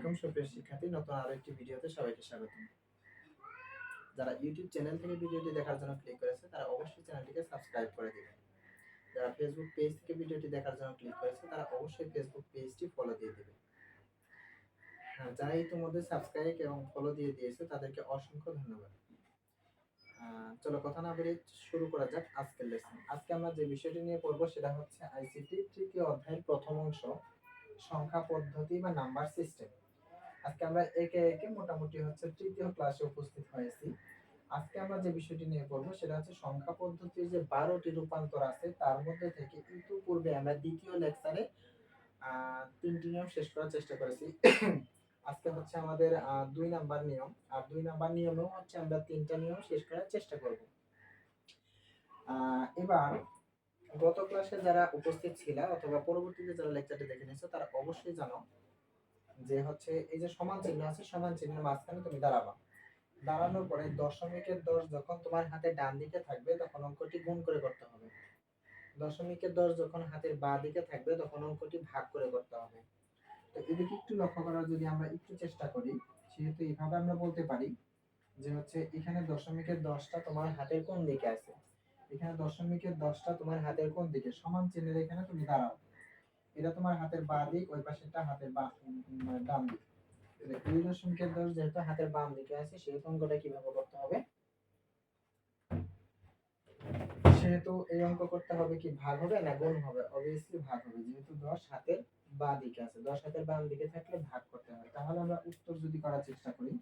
আলাইকুম সুপ্রিয় শিক্ষার্থী, নতুন আরো একটি ভিডিওতে সবাইকে স্বাগতম। যারা ইউটিউব চ্যানেল থেকে ভিডিওটি দেখার জন্য ক্লিক করেছে তারা অবশ্যই চ্যানেলটিকে সাবস্ক্রাইব করে দিবেন। যারা ফেসবুক পেজ থেকে ভিডিওটি দেখার জন্য ক্লিক করেছে তারা অবশ্যই ফেসবুক পেজটি ফলো দিয়ে দিবেন। যারা ইতিমধ্যে সাবস্ক্রাইব এবং ফলো দিয়ে দিয়েছে তাদেরকে অসংখ্য ধন্যবাদ। চলো কথা না বলে শুরু করা যাক আজকের লেসন। আজকে আমরা যে বিষয়টি নিয়ে পড়বো সেটা হচ্ছে আইসিটি তৃতীয় অধ্যায়ের প্রথম অংশ, সংখ্যা পদ্ধতি বা নাম্বার সিস্টেম। আজকে আমরা একে একে মোটামুটি হচ্ছে তৃতীয় ক্লাসে উপস্থিত হয়েছি। আজকে আমরা যে বিষয়টি নিয়ে পড়বো সেটা হচ্ছে সংখ্যা পদ্ধতির যে 12টি রূপান্তর আছে তার মধ্যে থেকে ইতিপূর্বে আমরা দ্বিতীয় লেকচারে 3টি নিয়ম শেষ করার চেষ্টা করেছি। আজকে হচ্ছে আমাদের 2 নাম্বার নিয়ম, আর 2 নাম্বার নিয়মেও হচ্ছে আমরা 3টা নিয়ম শেষ করার চেষ্টা করব। এবার গত ক্লাসে যারা উপস্থিত ছিল অথবা পরবর্তীতে যারা লেকচারটি দেখে নিয়েছো তারা অবশ্যই জানো যে হচ্ছে এই যে সমান চিহ্ন আছে, সমান চিহ্নের মাঝখানে তুমি দাঁড়াবা। দাঁড়ানোর পরে দশমিকের 10 যখন তোমার হাতে ডান দিকে থাকবে তখন অঙ্কটি গুণ করে করতে হবে। দশমিকের 10 যখন হাতের বাঁ দিকে থাকবে তখন অঙ্কটি ভাগ করে করতে হবে। তো এদিকে একটু লক্ষ্য করার যদি আমরা একটু চেষ্টা করি, সেহেতু এইভাবে আমরা বলতে পারি যে হচ্ছে এখানে দশমিকের 10টা তোমার হাতের কোন দিকে আছে, এখানে দশমিকের 10টা তোমার হাতের কোন দিকে, সমান চিহ্নের এখানে তুমি দাঁড়াও। এটা তোমার হাতের বাঁ দিক, ওই পাশেরটা হাতের মানে ডান দিক। এই দশমিকের 10 যেহেতু হাতের বাম দিকে আছে সেহেতু অঙ্কটা কিভাবে করতে হবে, সেহেতু এই অঙ্ক করতে হবে কি ভাগ হবে না গুণ হবে? অবভিয়াসলি ভাগ হবে, যেহেতু 10 হাতের বাঁ দিকে আছে, 10 হাতের বাম দিকে থাকলে ভাগ করতে হয়। তাহলে আমরা উত্তর যদি করার চেষ্টা করি,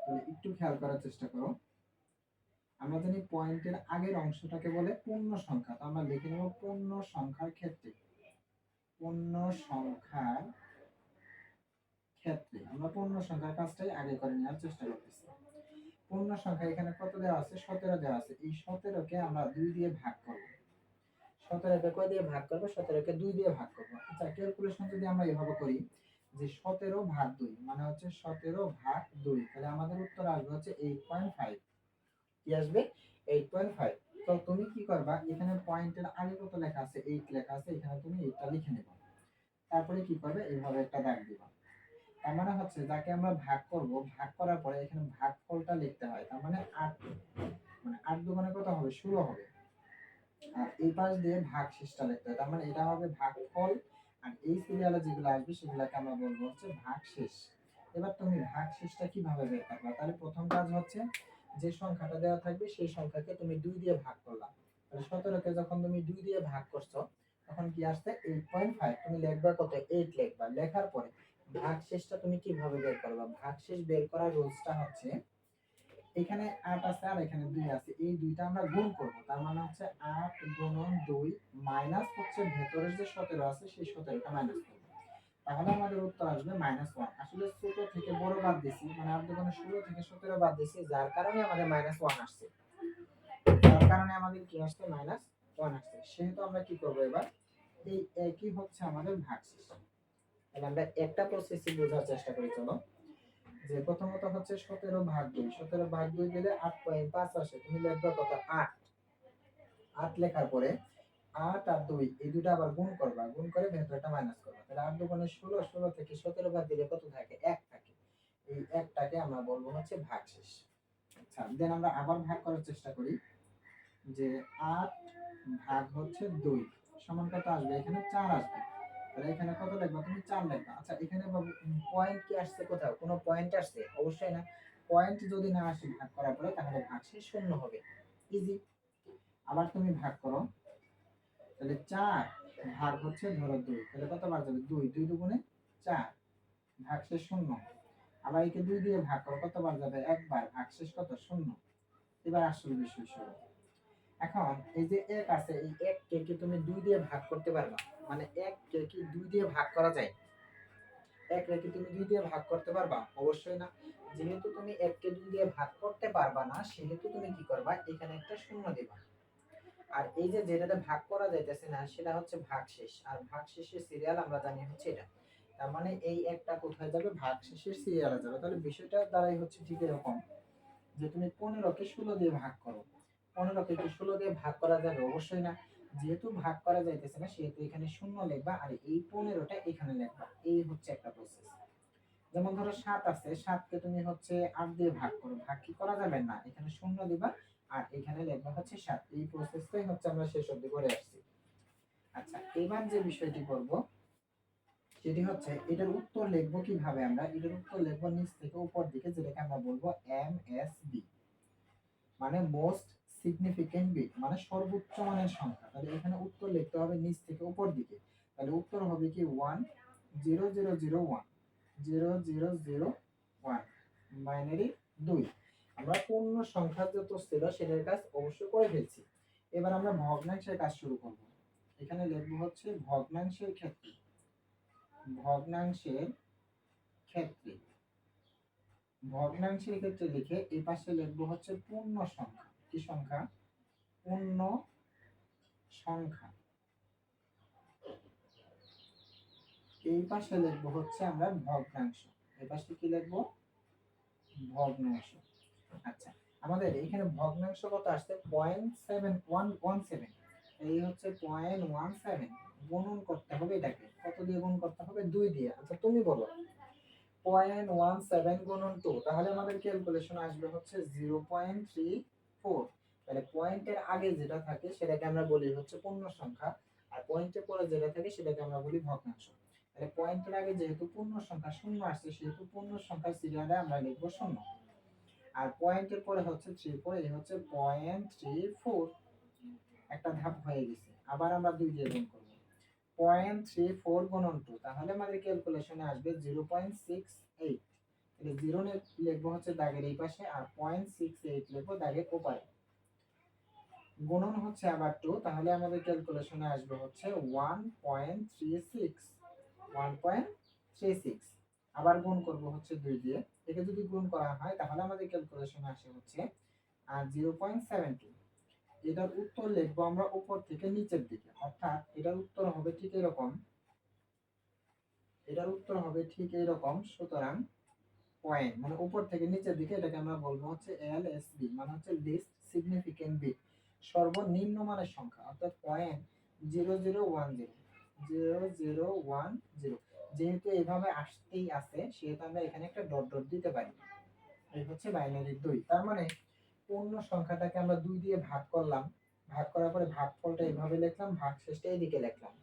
তাহলে একটু খেয়াল করার চেষ্টা করো। আমরা জানি পয়েন্টের আগের অংশটাকে বলে পূর্ণ সংখ্যা, তো আমরা লিখে নেব পূর্ণ সংখ্যার ক্ষেত্রে। পূর্ণ সংখ্যার ক্ষেত্রে আমরা পূর্ণ সংখ্যার কাজটাই আগে করে নেওয়ার চেষ্টা করতেছি। পূর্ণ সংখ্যা এখানে কত দেওয়া আছে? 17 দেওয়া আছে। এই 17কে আমরা 2 দিয়ে ভাগ করব। 17কে কয় দিয়ে ভাগ করব? 17কে 2 দিয়ে ভাগ করব। আচ্ছা, ক্যালকুলেশন যদি আমরা এভাবে করি যে 17 ভাগ 2 মানে হচ্ছে 17 ভাগ 2, তাহলে আমাদের উত্তর আসবে হচ্ছে 8.5। কি আসবে? 8.5। তো তুমি কি করবা, এখানে পয়েন্টের আগে কত লেখা আছে? 8 লেখা আছে, এখানে তুমি 8টা লিখে নেবে। তারপরে কি করবে, এইভাবে একটা দাগ দিবা। তার মানে হচ্ছে যাকে আমরা ভাগ করব, ভাগ করার পরে এখানে ভাগফলটা লিখতে হয়। তার মানে 8, মানে 8 দুগুণে কত হবে? 16 হবে। আর এই পাশ দিয়ে ভাগশেষটা লিখতে হয়। তার মানে এটা হবে ভাগফল, আর এই সিরিয়ালে যেগুলো আসবে সেগুলোকে আমরা বলবো হচ্ছে ভাগশেষ। এবার তুমি ভাগশেষটা কিভাবে বের করবে? তাহলে প্রথম কাজ হচ্ছে যে সংখ্যাটা দেওয়া থাকবে সেই সংখ্যাকে তুমি 2 দিয়ে ভাগ করলা। তাহলে 17কে যখন তুমি 2 দিয়ে ভাগ করছো তখন কি আসছে? 8.5। তুমি লিখবা কত? 8 লিখবা। লেখার পরে ভাগশেষটা তুমি কিভাবে বের করবা? ভাগশেষ বের করার রুলসটা হচ্ছে এখানে 8 আছে আর এখানে 2 আছে, এই দুইটা আমরা গুণ করব। তার মানে হচ্ছে 8 গুণন 2 মাইনাস হচ্ছে ভেতরের যে 17 আছে সেই 17টা মাইনাস করব। তাহলে আমাদের উত্তর আসবে -1। আসলে ছোট থেকে বড় বাদ দিছি, মানে 8 দুগুণে 16 থেকে 17 বাদ দিছি, যার কারণে আমাদের -1 আসছে। যার কারণে আমাদের কি আসছে? -1 আসছে। সেহেতু আমরা কি করব এবার? এই একই হচ্ছে আমাদের ভাগশেষ। তাহলে আমরা একটা প্রসেসই বোঝার চেষ্টা করি। চলো, যে প্রথমত হচ্ছে 17 ভাগ 2, 17 ভাগ 2 দিলে 8.5 আসে। তুমি লিখবা কত? 8। 8 লেখার পরে 8 আর 2 এই দুটো আবার গুণ করবা, গুণ করে ভেতরটা মাইনাস করবা। তাহলে 8 দুগুণে 16, 16 থেকে 17 বাদ দিলে কত থাকে? 1 থাকে। এই 1টাকে আমরা বলবো হচ্ছে ভাগশেষ। আচ্ছা, দেন আমরা আবার ভাগ করার চেষ্টা করি যে 8 ভাগ হচ্ছে 2 সমান কত আসবে? এখানে 4 আসবে। তাহলে এখানে কত লিখবা? তুমি 4 লিখবা। আচ্ছা, এখানে পয়েন্ট কি আসছে? কোথাও কোনো পয়েন্ট আসছে? অবশ্যই না। পয়েন্ট যদি না আসে ভাগ করার পরে তাহলে ভাগশেষ শূন্য হবে। ইজি। আবার তুমি ভাগ করো, তাহলে 4 ভাগ হচ্ছে ধরো 2, তাহলে কতবার যাবে? 2, 2 দুগুণে 4, ভাগশেষ শূন্য। আবার একে 2 দিয়ে ভাগ করো, কতবার যাবে? একবার, ভাগশেষ কত? শূন্য। এবার আসল বিষয় শুরু। এখন এই যে 1 আছে, এই 1 কে কি তুমি 2 দিয়ে ভাগ করতে পারবা? মানে 1 কে কি 2 দিয়ে ভাগ করা যায়? 1 কে কি তুমি 2 দিয়ে ভাগ করতে পারবা? অবশ্যই না। যেহেতু তুমি 1 কে 2 দিয়ে ভাগ করতে পারবা না, সেহেতু তুমি কি করবা? এখানে একটা শূন্য দিবা। আর এই যে যেটাতে ভাগ করা যাইতেছে না সেটা হচ্ছে ভাগশেষ, আর ভাগশেষের সিরিয়াল আমরা জানি হচ্ছে এটা। তার মানে এই একটা কোথায় যাবে? ভাগশেষের সিরিয়ালে যাবে। তাহলে বিষয়টা দ্বারাই হচ্ছে ঠিক এরকম যে তুমি 15 কে 16 দিয়ে ভাগ করো। 15 কে কি 16 দিয়ে ভাগ করা যাবে? অবশ্যই না। যেহেতু ভাগ করা যাইতেছে না সেহেতু এখানে শূন্য লিখবা, আর এই 15টা এখানে লিখবা। এই হচ্ছে একটা প্রসেস। যেমন ধরো 7 আছে, 7কে তুমি হচ্ছে 8 দিয়ে ভাগ করো, ভাগ কি করা যাবে না, এখানে শূন্য দিবা আর এখানে লিখবা হচ্ছে 7। এই প্রসেসটাই হচ্ছে আমরা শেষ অবধি করে আসছি। আচ্ছা, এবার যে বিষয়টি করব সেটি হচ্ছে এটার উত্তর লিখবো কিভাবে। আমরা এটার উত্তর লিখবো নিচ থেকে উপর দিকে, যেটাকে আমরা বলবো MSB, মানে মোস্ট সিগনিফিকেন্ট বিট, মানে সর্বোচ্চ মানের সংখ্যা। তাহলে এখানে উত্তর লিখতে হবে নিচ থেকে উপর দিকে। তাহলে উত্তর হবে কি 10001, 0001, বাইনারি 2। আমরা পূর্ণ সংখ্যা যত ছিল সেটার কাজ অবশ্যই করে ফেলছি। এবার আমরা ভগ্নাংশের কাজ শুরু করব। এখানে লিখবো হচ্ছে ভগ্নাংশের ক্ষেত্রে, ভগ্নাংশের ক্ষেত্রে, ভগ্নাংশের ক্ষেত্রে লিখে এই পাশে লিখবো হচ্ছে পূর্ণ সংখ্যা। কি সংখ্যা? পূর্ণ সংখ্যা। এই পাশে লিখবো হচ্ছে আমরা ভগ্নাংশ। এই পাশে কি লিখবো? ভগ্নাংশ। আচ্ছা, আমাদের এখানে ভগ্নাংশ কত আসছে? 0.7117। এই হচ্ছে 0.17। গুণন করতে হবে এটাকে। কত দিয়ে গুণ করতে হবে? 2 দিয়ে। আচ্ছা তুমি বলো 0.17 গুণন 2, তাহলে আমাদের ক্যালকুলেশন আসবে হচ্ছে 0.34। তাহলে পয়েন্টের আগে যেটা থাকে সেটাকে আমরা বলি হচ্ছে পূর্ণ সংখ্যা, আর পয়েন্টের পরে যেটা থাকে সেটাকে আমরা বলি ভগ্নাংশ। তাহলে পয়েন্টের আগে যেহেতু পূর্ণ সংখ্যা শূন্য আসছে সেহেতু পূর্ণ সংখ্যার সিরিয়ালে আমরা লিখবো শূন্য, আর পয়েন্টের পরে হচ্ছে 34, এই হচ্ছে 0.34। একটা ধাপ হয়ে গেছে। আবার আমরা 2 দিয়ে গুণ করব। 0.34 গুণন 2, তাহলে আমাদের ক্যালকুলেশনে আসবে 0.68। তাহলে 0 লিখবো হচ্ছে দাগের এই পাশে, আর 0.68 লিখবো দাগের ওপারে। গুণন হচ্ছে আবার 2, তাহলে আমাদের ক্যালকুলেশনে আসবে হচ্ছে 1.36, 1.36। আবার গুণ করব হচ্ছে 2 দিয়ে। একে যদি গুণ করা হয় তাহলে আমাদের ক্যালকুলেশনে আসে হচ্ছে 0.72। এটার উত্তর লিখবো আমরা উপর থেকে নিচের দিকে, অর্থাৎ এটার উত্তর হবে ঠিক এরকম, এটার উত্তর হবে ঠিক এরকম। সুতরাং পয়েন্ট মানে উপর থেকে নিচের দিকে, এটাকে আমরা বলবো হচ্ছে LSB, মানে হচ্ছে লিস্ট সিগনিফিকেন্ট বিট, সর্বনিম্ন মানের সংখ্যা, অর্থাৎ 0.0010, 0010। যেহেতু এভাবে আসতেই আছে সেহেতু আমরা এখানে একটা ডট ডট দিতে পারি। এই হচ্ছে বাইনারি 2। তার মানে পূর্ণ সংখ্যাটাকে আমরা 2 দিয়ে ভাগ করলাম, ভাগ করার পরে ভাগফলটা এইভাবে লিখলাম, ভাগশেষটা এইদিকে লিখলাম।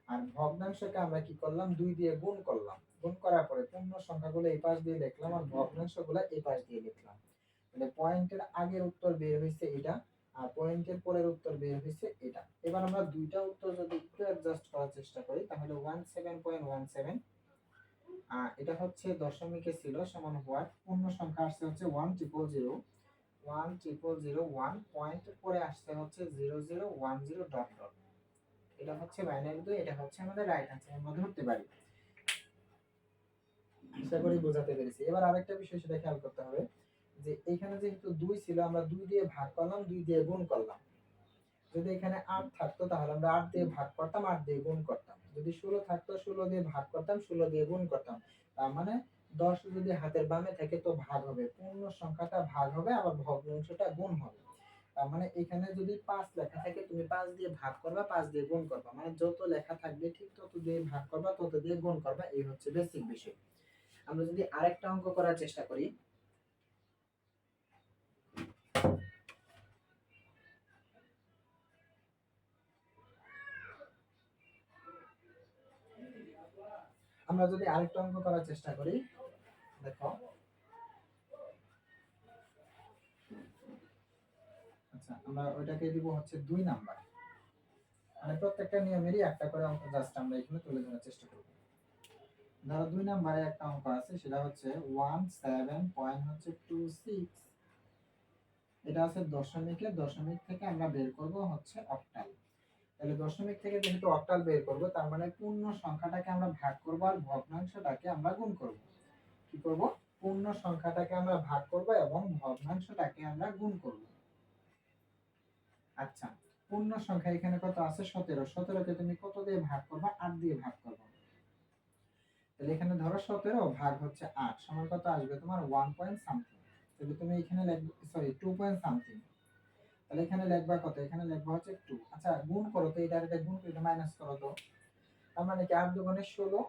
আর ভগ্নাংশকে আমরা কি করলাম? 2 দিয়ে গুণ করলাম। গুণ করার পরে পূর্ণ সংখ্যাগুলো এই পাশ দিয়ে লিখলাম আর ভগ্নাংশগুলো এই পাশ দিয়ে লিখলাম। তাহলে পয়েন্টের আগের উত্তর বের হইছে এটা, আর পয়েন্টের পরের উত্তর বের হইছে এটা। এবার আমরা দুইটা উত্তর যদি একটু অ্যাডজাস্ট করার চেষ্টা করি তাহলে 17.17, এটা হচ্ছে দশমিকে ছিল সমান হোয়াট, পূর্ণ সংখ্যা আসছে হচ্ছে 1000, 1001, পয়েন্টের পরে আসছে হচ্ছে 0010 ডট ডট। এটা হচ্ছে বাইনারি 2, এটা হচ্ছে আমাদের রাইট আনসার, আমরা ধরতে পারি। আশা করি বোঝাতে পেরেছি। এবার আরেকটা বিষয় সেটা খেয়াল করতে হবে যে এখানে যেহেতু 2 ছিল আমরা 2 দিয়ে ভাগ করলাম, 2 দিয়ে গুণ করলাম। যদি এখানে 8 থাকতো তাহলে আমরা 8 দিয়ে ভাগ করতাম, 8 দিয়ে গুণ করতাম। যদি 16 থাকতো 16 দিয়ে ভাগ করতাম, 16 দিয়ে গুণ করতাম। তার মানে 10 যদি হাতের বামে থাকে তো ভাগ হবে, পূর্ণ সংখ্যাটা ভাগ হবে, আবার ভগ্নাংশটা গুণ হবে। তার মানে এখানে যদি 5 লেখা থাকে তুমি 5 দিয়ে ভাগ করবা, 5 দিয়ে গুণ করবা, মানে যত লেখা থাকবে ঠিক তত দিয়ে ভাগ করবা, তত দিয়ে গুণ করবা। এই হচ্ছে বেসিক বিষয়। আমরা যদি আরেকটা অঙ্ক করার চেষ্টা করি, আমরা যদি আরেকটা অঙ্ক করার চেষ্টা করি, দেখো। আচ্ছা, আমরা ওইটাকে দিব হচ্ছে 2 নাম্বার, মানে প্রত্যেকটা নিয়মেরই একটা করে অঙ্ক জাস্ট আমরা এখানে তুলে ধরার চেষ্টা করব। ধরো 2 নাম্বারে একটা অঙ্ক আছে, সেটা হচ্ছে 17.26। এটা আছে দশমিকে, দশমিক থেকে আমরা বের করব হচ্ছে অক্টাল। তাহলে দশমিক থেকে যেহেতু অক্টাল বের করব, তার মানে পূর্ণ সংখ্যাটাকে আমরা ভাগ করব আর ভগ্নাংশটাকে আমরা গুণ করব। কি করব? পূর্ণ সংখ্যাটাকে আমরা ভাগ করব এবং ভগ্নাংশটাকে আমরা গুণ করব। আচ্ছা, পূর্ণ সংখ্যা এখানে কত আছে? 17। 17কে তুমি কত দিয়ে ভাগ করবা? 8 দিয়ে ভাগ করবা। তাহলে এখানে ধরো 17 ভাগ হচ্ছে 8 সমান কত আসবে তোমার? 1 পয়েন্ট সামথিং। তাহলে তুমি এখানে লিখবে, সরি 2 পয়েন্ট সামথিং। তাহলে এখানে লিখবা কত, এখানে লিখবা হচ্ছে 2। আচ্ছা গুণ করো তো, এটা গুণ করে এটা মাইনাস করো তো। তার মানে কি 8 দুগুণে 16,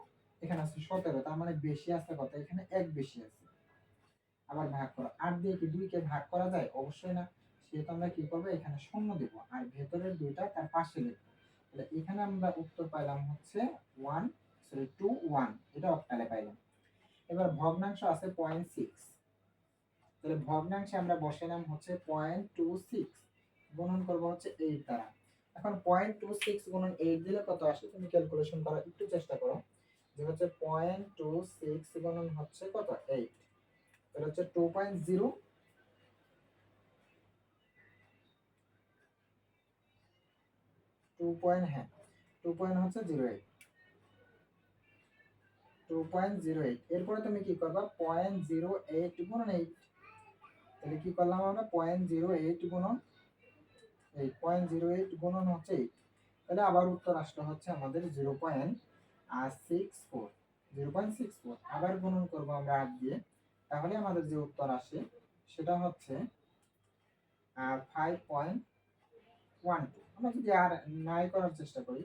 এখানে আছে 17, তার মানে বেশি আছে কত, এখানে 1 বেশি আছে। আবার ভাগ করো, 8 দিয়ে কি 2 কে ভাগ করা যায়? অবশ্যই না। সেহেতু আমরা কি করব, এখানে শূন্য দেব আর ভেতরের দুইটা তার পাশে লিখব। তাহলে এখানে আমরা উত্তর পাইলাম হচ্ছে 2 1, এটা অক্টালে পাইলাম। এবার ভগ্নাংশ আছে 0.6, তাহলে ভগ্নাংশে আমরা বসালাম হচ্ছে 0.26, গুণন করব হচ্ছে 8 দ্বারা। এখন 0.26 গুণন 8 দিলে কত আসে তুমি ক্যালকুলেশন করার একটু চেষ্টা করো, যে হচ্ছে 0.26 গুণন হচ্ছে কত 8, তাহলে হচ্ছে 2.0, 2 পয়েন্ট, হ্যাঁ 2 পয়েন্ট হচ্ছে 08, 2.08। এরপরে তুমি কি করবা, 0.08 গুণন 8, তাহলে কি করলাম আমরা 0.08 গুণন 8, 0.08 গুণন হচ্ছে 8, তাহলে আবার উত্তর আসলো হচ্ছে আমাদের 0.64, 0.64। আবার গুণন করবো আমরা 8 দিয়ে, তাহলে আমাদের যে উত্তর আসে সেটা হচ্ছে 5.12। আমরা যদি আর নাই করার চেষ্টা করি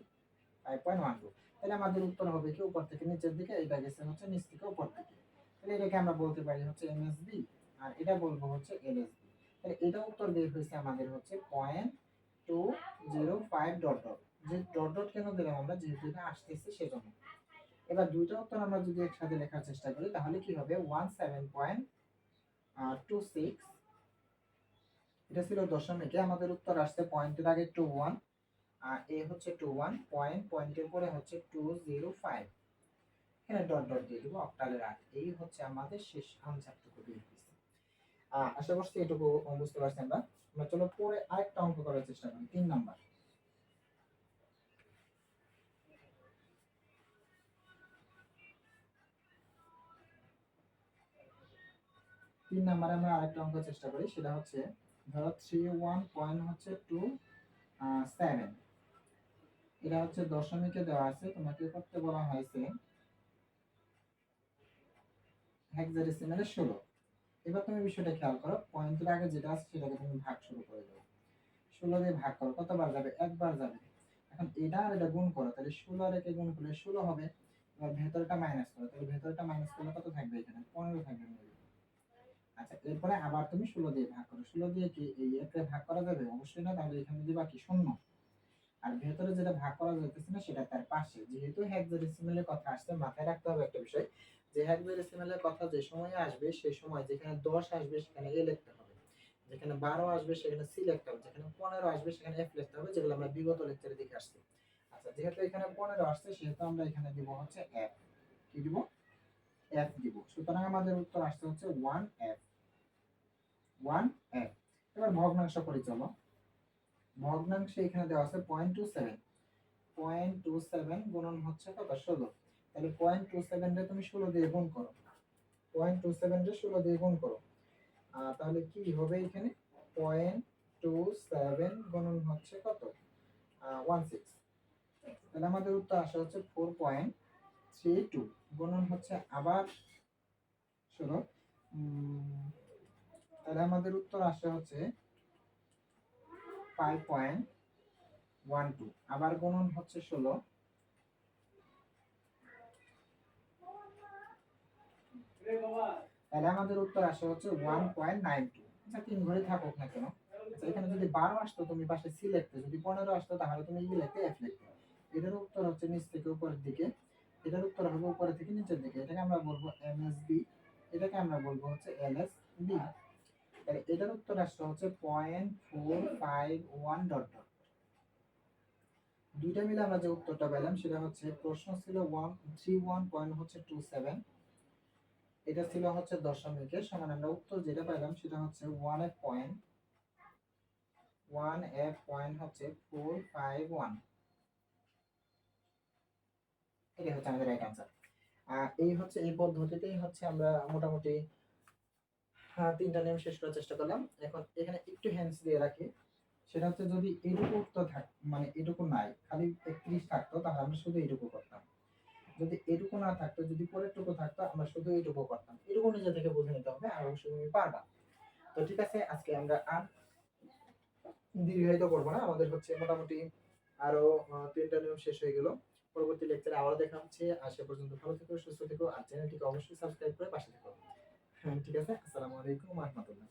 5.12, তাহলে আমাদের উত্তর হবে কি উপর থেকে নিচের দিকে, এটা গেছে হচ্ছে নিচ থেকে উপর দিকে। তাহলে এটাকে আমরা বলতে পারি হচ্ছে এমএসবি, আর এটা বলবো হচ্ছে এলএসবি। তাহলে এটা উত্তর বের হয়েছে আমাদের হচ্ছে 0.205 ডট ডট। যে ডট ডট কেন দিলাম আমরা, যেহেতু এটা আসতেছে সেজন্য। এবার দুইটা উত্তর আমরা যদি একসাথে লেখার চেষ্টা করি তাহলে কি হবে, 17.26, এটা ছিল দশমিকে, আমাদের উত্তর আসছে পয়েন্টের আগে 21, আর এ হচ্ছে 21 পয়েন্ট, পয়েন্টের পরে হচ্ছে 205, এখানে ডট ডট দিয়ে দিব অক্টালের 8। এই হচ্ছে আমাদের শেষ আনসারটুকু বের হয়েছে। আশা করছি এটুকু বুঝতে পারছি আমরা। আমরা চলো পরে আরেকটা অঙ্ক করার চেষ্টা করি, 3 নাম্বার। 3 নাম্বারে আমরা আরেকটা অঙ্ক চেষ্টা করি, সেটা হচ্ছে ধরো 31 পয়েন্ট হচ্ছে 27, এটা হচ্ছে দশমিকে দেওয়া আছে, তোমাকে করতে বলা হয়েছে হেক্সাডেসিমালে 16। এবার তুমি বিষয়টা খেয়াল করো, পয়েন্টের আগে যেটা আছে সেটাকে তুমি ভাগ শুরু করে দাও, 16 দিয়ে ভাগ করো, কতবার যাবে, একবার যাবে। এখন এটা আর এটা গুণ করো, তাহলে 16 আর একে গুণ করলে 16 হবে। এবার ভেতরটা মাইনাস করো, তাহলে ভেতরটা মাইনাস করলে কত থাকবে, এখানে 15 থাকবে। আচ্ছা এরপরে আবার তুমি 16 দিয়ে ভাগ করো, 16 দিয়ে কি এই একে ভাগ করা যাবে? অবশ্যই না, তাহলে এখানে দিবা কি শূন্য। আর ভেতরে যেটা ভাগ করা যাইতেছে না সেটা তার পাশে। যেহেতু হেক্সাডেসিমালের কথা আসছে, মাথায় রাখতে হবে একটা বিষয়, যে হেক্সাডেসিমালের কথা যে সময় আসবে সেই সময় যেখানে 10 আসবে সেখানে এ লিখতে হবে, যেখানে 12 আসবে সেখানে সি লিখতে হবে, যেখানে 15 আসবে সেখানে এফ লিখতে হবে, যেগুলো আমরা বিগত লেকচারে দেখে আসছি। আচ্ছা যেহেতু এখানে 15 আসছে সেহেতু আমরা এখানে দিব হচ্ছে এফ। কি দিব? এফ দিব। সুতরাং আমাদের উত্তর আসছে হচ্ছে 1 এফ, 1 এফ। এবার ভগ্নাংশ করি চলো। ভগ্নাংশে এখানে দেওয়া আছে 0.27, 0.27 গুণন হচ্ছে কত, 16। তাহলে 0.27 রে তুমি 16 দিয়ে গুণ করো, 0.27 রে 16 দিয়ে গুণ করো, তাহলে কি হবে এখানে 0.27 গুণন হচ্ছে কত, 16। তাহলে আমাদের উত্তর আসা হচ্ছে 4.32 গুণন হচ্ছে আবার 16। তাহলে আমাদের উত্তর আসা হচ্ছে 5.12, আবার গুণন হচ্ছে 16, তাহলে আমাদের উত্তর আসে হচ্ছে 1.92। আচ্ছা 3 ঘরে থাকুক না কেন, আচ্ছা এখানে যদি 12 আসতো তুমি পাশে সি লিখতে, যদি 15 আসতো তাহলে তুমি ই লিখতে, এফ লিখতে। এটার উত্তর হচ্ছে নিচ থেকে উপরের দিকে, এটার উত্তর হবে উপরে থেকে নিচের দিকে। এটাকে আমরা বলবো এমএসবি, এটাকে আমরা বলবো হচ্ছে এলএসবি। তাহলে এটার উত্তর আসছে হচ্ছে 0.451 ডট ডট। দুইটা মিলে আমরা যে উত্তরটা পেলাম সেটা হচ্ছে, প্রশ্ন ছিল 131.27, এটা ছিল হচ্ছে দশমিকের সমান, আমরা উত্তর যেটা পেলাম সেটা হচ্ছে 1F হচ্ছে 451, এটা হচ্ছে আমাদের রাইট আনসার। এই হচ্ছে এই পদ্ধতিতেই হচ্ছে আমরা মোটামুটি 3টা নিয়ম শেষ করার চেষ্টা করলাম। এখন এখানে একটু হ্যান্ডস দিয়ে রাখি, সেটা হচ্ছে যদি এটুকু উত্তর থাক, মানে এটুকু নাই, খালি 31 থাকতো তাহলে আমরা শুধু এটুকু করতাম। যদি এটুকু না থাকতো, যদি পরেরটুকু থাকতো আমরা শুধু এইটুকু করতাম। এটুকু নিজে থেকে বুঝে নিতে হবে, আর অবশ্যই তুমি পারবা। তো ঠিক আছে, আজকে আমরা আর দীর্ঘায়িত করবো না, আমাদের হচ্ছে মোটামুটি আরো 3টা নিয়ম শেষ হয়ে গেল। পরবর্তী লেকচারে আবার দেখা হচ্ছে। আর সে পর্যন্ত ভালো থেকো, সুস্থ থেকো, আর চ্যানেলটিকে অবশ্যই সাবস্ক্রাইব করে পাশে থেকো। হ্যাঁ, ঠিক আছে। আসসালামু আলাইকুম ওয়া রাহমাতুল্লাহ।